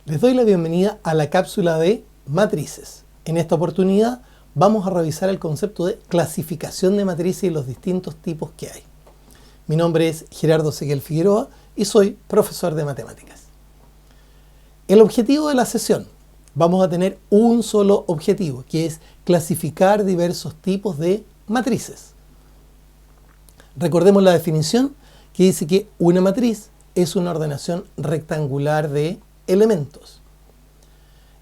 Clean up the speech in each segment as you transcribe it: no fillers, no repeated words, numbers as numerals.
Les doy la bienvenida a la cápsula de matrices. En esta oportunidad vamos a revisar el concepto de clasificación de matrices y los distintos tipos que hay. Mi nombre es Gerardo Seguel Figueroa y soy profesor de matemáticas. El objetivo de la sesión, vamos a tener un solo objetivo, que es clasificar diversos tipos de matrices. Recordemos la definición que dice que una matriz es una ordenación rectangular de elementos.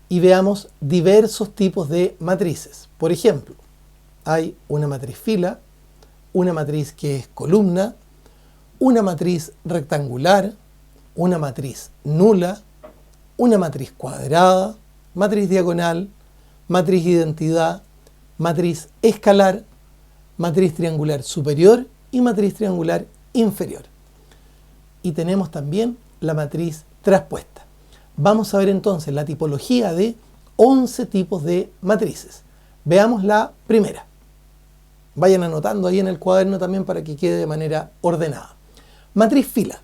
Y veamos diversos tipos de matrices. Por ejemplo, hay una matriz fila, una matriz que es columna, una matriz rectangular, una matriz nula, una matriz cuadrada, matriz diagonal, matriz identidad, matriz escalar, matriz triangular superior y matriz triangular inferior. Y tenemos también la matriz traspuesta. Vamos a ver entonces la tipología de 11 tipos de matrices. Veamos la primera. Vayan anotando ahí en el cuaderno también para que quede de manera ordenada. Matriz fila.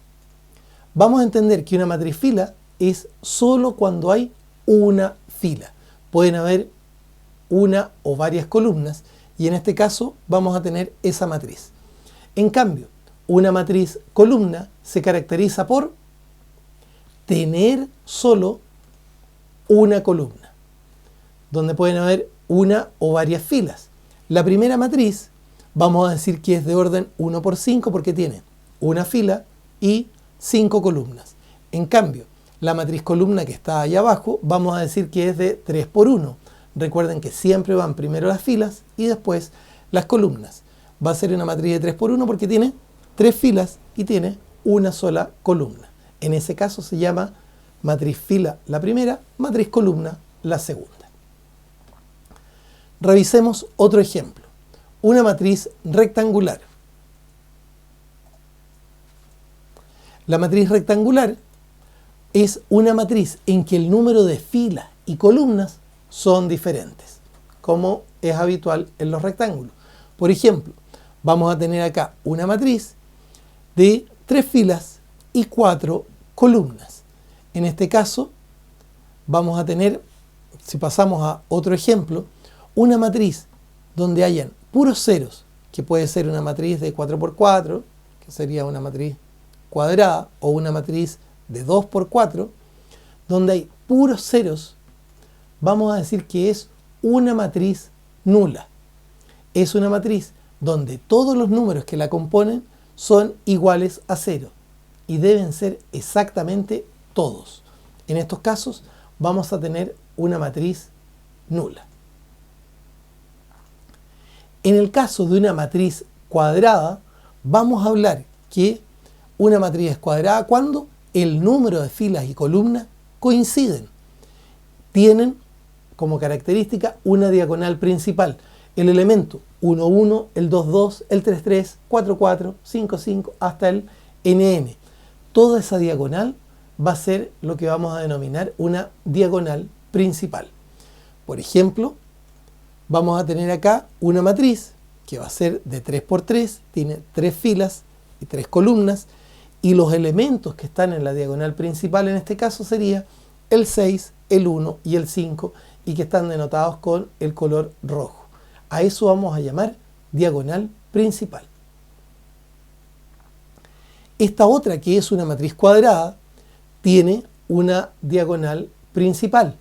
Vamos a entender que una matriz fila es solo cuando hay una fila. Pueden haber una o varias columnas y en este caso vamos a tener esa matriz. En cambio, una matriz columna se caracteriza por tener solo una columna, donde pueden haber una o varias filas. La primera matriz vamos a decir que es de orden 1 por 5 porque tiene una fila y 5 columnas. En cambio, la matriz columna que está ahí abajo vamos a decir que es de 3 por 1. Recuerden que siempre van primero las filas y después las columnas. Va a ser una matriz de 3 por 1 porque tiene 3 filas y tiene una sola columna. En ese caso se llama matriz fila la primera, matriz columna la segunda. Revisemos otro ejemplo. Una matriz rectangular. La matriz rectangular es una matriz en que el número de filas y columnas son diferentes, como es habitual en los rectángulos. Por ejemplo, vamos a tener acá una matriz de 3 filas y 4 columnas. En este caso, vamos a tener, si pasamos a otro ejemplo, una matriz donde hayan puros ceros, que puede ser una matriz de 4 por 4, que sería una matriz cuadrada, o una matriz de 2 por 4, donde hay puros ceros, vamos a decir que es una matriz nula. Es una matriz donde todos los números que la componen son iguales a 0 y deben ser exactamente todos. En estos casos vamos a tener una matriz nula. En el caso de una matriz cuadrada, vamos a hablar que una matriz es cuadrada cuando el número de filas y columnas coinciden. Tienen como característica una diagonal principal. El elemento 1, 1, el 2, 2, el 3, 3, 4, 4, 5, 5, hasta el NN. Toda esa diagonal va a ser lo que vamos a denominar una diagonal principal. Por ejemplo, vamos a tener acá una matriz que va a ser de 3 por 3, tiene 3 filas y 3 columnas, y los elementos que están en la diagonal principal en este caso sería el 6, el 1 y el 5, y que están denotados con el color rojo. A eso vamos a llamar diagonal principal. Esta otra, que es una matriz cuadrada, tiene una diagonal principal,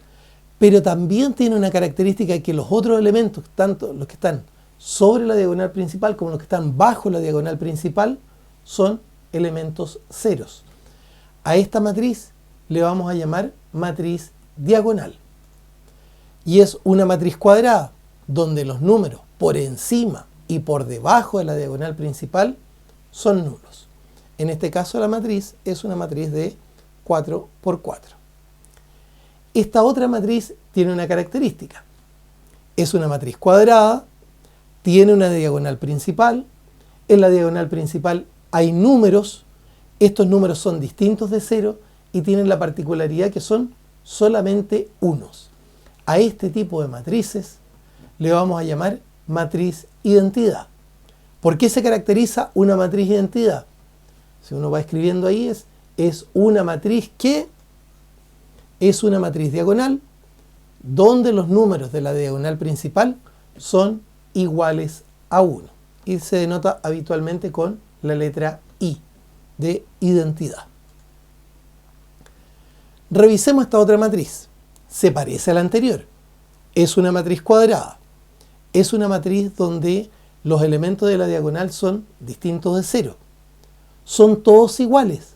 pero también tiene una característica que los otros elementos, tanto los que están sobre la diagonal principal como los que están bajo la diagonal principal, son elementos ceros. A esta matriz le vamos a llamar matriz diagonal. Y es una matriz cuadrada, donde los números por encima y por debajo de la diagonal principal son nulos. En este caso la matriz es una matriz de 4 por 4. Esta otra matriz tiene una característica. Es una matriz cuadrada, tiene una diagonal principal. En la diagonal principal hay números. Estos números son distintos de 0 y tienen la particularidad que son solamente unos. A este tipo de matrices le vamos a llamar matriz identidad. ¿Por qué se caracteriza una matriz identidad? Si uno va escribiendo ahí es una matriz que es una matriz diagonal donde los números de la diagonal principal son iguales a 1 y se denota habitualmente con la letra I de identidad. Revisemos esta otra matriz. Se parece a la anterior. Es una matriz cuadrada. Es una matriz donde los elementos de la diagonal son distintos de 0. Son todos iguales,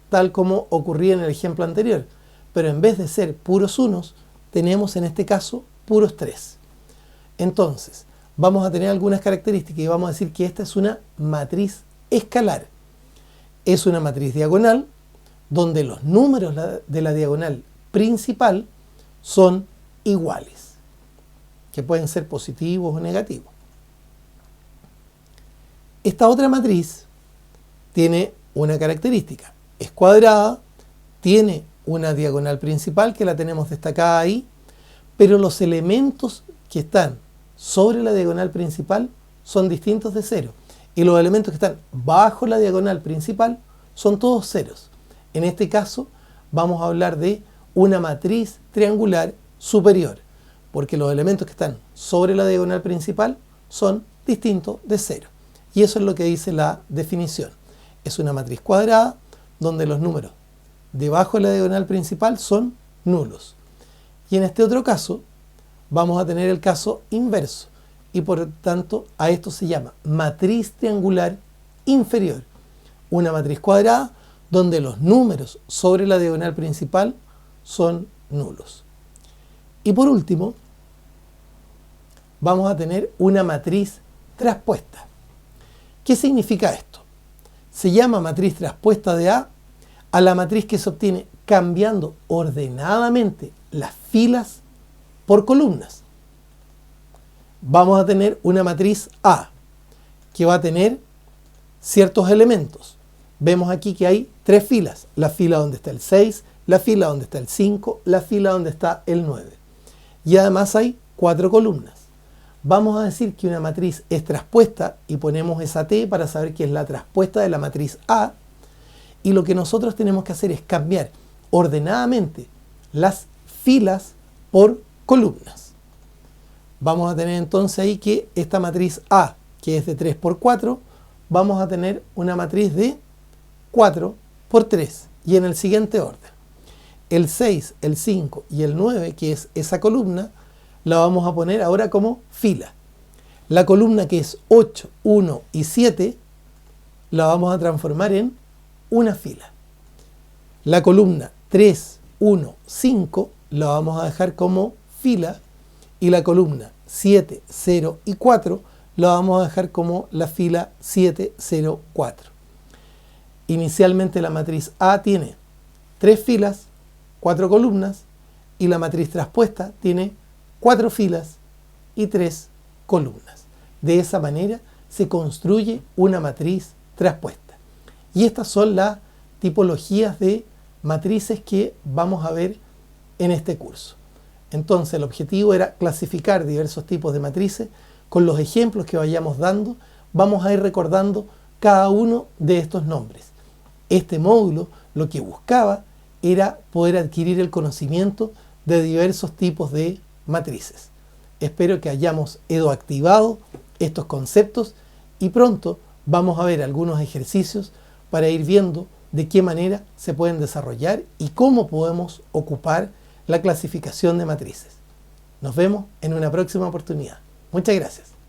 tal como ocurría en el ejemplo anterior. Pero en vez de ser puros unos, tenemos en este caso puros 3. Entonces, vamos a tener algunas características y vamos a decir que esta es una matriz escalar. Es una matriz diagonal donde los números de la diagonal principal son iguales, que pueden ser positivos o negativos. Esta otra matriz tiene una característica. Es cuadrada, tiene una diagonal principal que la tenemos destacada ahí, pero los elementos que están sobre la diagonal principal son distintos de 0. Y los elementos que están bajo la diagonal principal son todos ceros. En este caso vamos a hablar de una matriz triangular superior, porque los elementos que están sobre la diagonal principal son distintos de 0. Y eso es lo que dice la definición. Es una matriz cuadrada donde los números debajo de la diagonal principal son nulos. Y en este otro caso vamos a tener el caso inverso. Y por tanto a esto se llama matriz triangular inferior. Una matriz cuadrada donde los números sobre la diagonal principal son nulos. Y por último, vamos a tener una matriz traspuesta. ¿Qué significa esto? Se llama matriz traspuesta de A la matriz que se obtiene cambiando ordenadamente las filas por columnas. Vamos a tener una matriz A que va a tener ciertos elementos. Vemos aquí que hay 3 filas. La fila donde está el 6, la fila donde está el 5, la fila donde está el 9. Y además hay 4 columnas. Vamos a decir que una matriz es traspuesta y ponemos esa T para saber que es la traspuesta de la matriz A. Y lo que nosotros tenemos que hacer es cambiar ordenadamente las filas por columnas. Vamos a tener entonces ahí que esta matriz A, que es de 3 por 4, vamos a tener una matriz de 4 por 3 y en el siguiente orden. El 6, el 5 y el 9, que es esa columna, la vamos a poner ahora como fila. La columna que es 8, 1 y 7 la vamos a transformar en una fila. La columna 3, 1, 5 la vamos a dejar como fila y la columna 7, 0 y 4 la vamos a dejar como la fila 7, 0, 4. Inicialmente la matriz A tiene 3 filas, 4 columnas y la matriz traspuesta tiene 4 filas y 3 columnas. De esa manera se construye una matriz traspuesta. Y estas son las tipologías de matrices que vamos a ver en este curso. Entonces el objetivo era clasificar diversos tipos de matrices. Con los ejemplos que vayamos dando, vamos a ir recordando cada uno de estos nombres. Este módulo lo que buscaba era poder adquirir el conocimiento de diversos tipos de matrices. Espero que hayamos activado estos conceptos y pronto vamos a ver algunos ejercicios para ir viendo de qué manera se pueden desarrollar y cómo podemos ocupar la clasificación de matrices. Nos vemos en una próxima oportunidad. Muchas gracias.